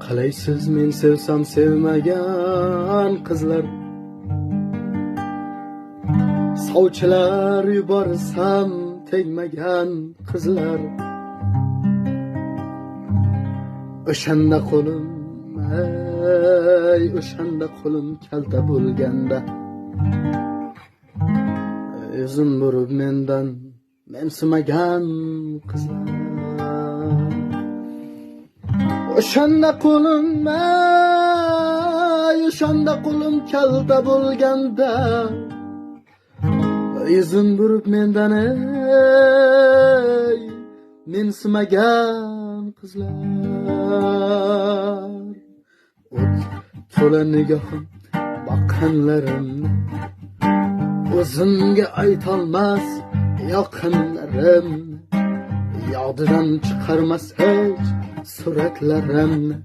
Qalaysiz men sevsam sevmagan qizlar, sovchilar yuborsam tegmagan qizlar. O'shanda qo'lim, ey o'shanda qo'lim kalta bo'lganda, yuzim burib mendan mensimagan qizlar. O'shanda qo'lim, ey o'shanda qo'lim kalta bo'lganda, yuzim burib mendan ey mensimagan qizlar. O't to'la nigohim boqqanlarimni o'zimga aytolmas yoqinlarim, yodidan chiqarmas hech suratlarimni.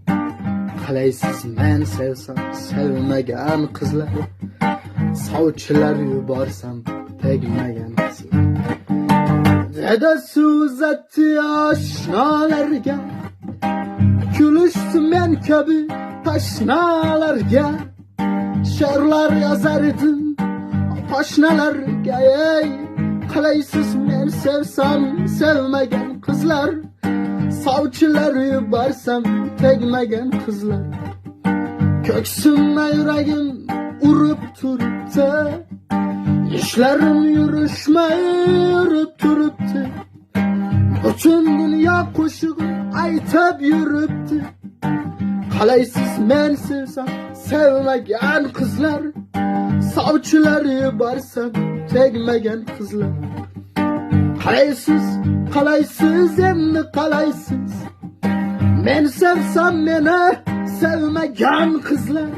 Qalaysiz men sevsam sevmagan qizlar, sovchilar yuborsam tegmagan qizlar. Dadasi uzatdi oshnalarga, kulishdi men kabi tashnalarga. She'rlar yozar edim poshnalarga, ey qalaysiz men sevsam sevmagan qizlar, sovchilar yuborsam tegmagan qizlar. Ko'ksimda yuragim urib turibdi, ishlarim yurishmay yurib turibdi. Butun dunyo qo'shig'i aytab yuribdi. Qalaysiz men sevsam sevmagan qizlar, sovchilar yuborsam tegmagan qizlar. Qalaysiz, qalaysiz endi qalaysiz, men sevsam meni sevmagan qizlar.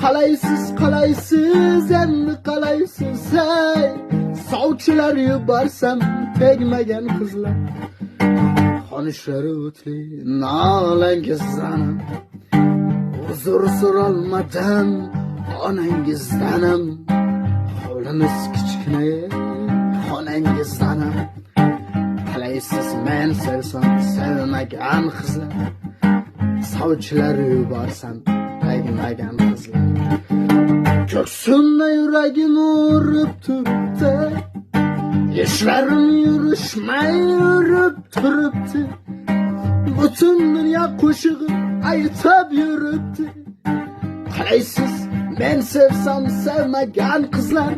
Qalaysiz, qalaysiz endi qalaysiz, ey sovchilar yuborsam tegmagan qizlar. Xonishlari o'tli nolangizdan uzr so'rolmadim onangizdanam. Hovlimiz kichkina xonangizdanam. Qalaysiz men sevsam sevmagan qizlar, sovchilar yuborsam tegmagan qizlar. Ko'ksimda yuragim urib turibdi, ishlarim yurishmay yurib turibdi. Butun dunyo qo'shig'i aytab yuribdi. Qalaysiz men sevsam sevmagan qizlar,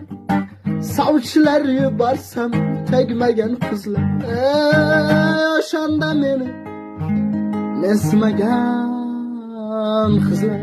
sovchilar yuborsam tegmagan qizlar. O'shanda meni mensimagan qizlar.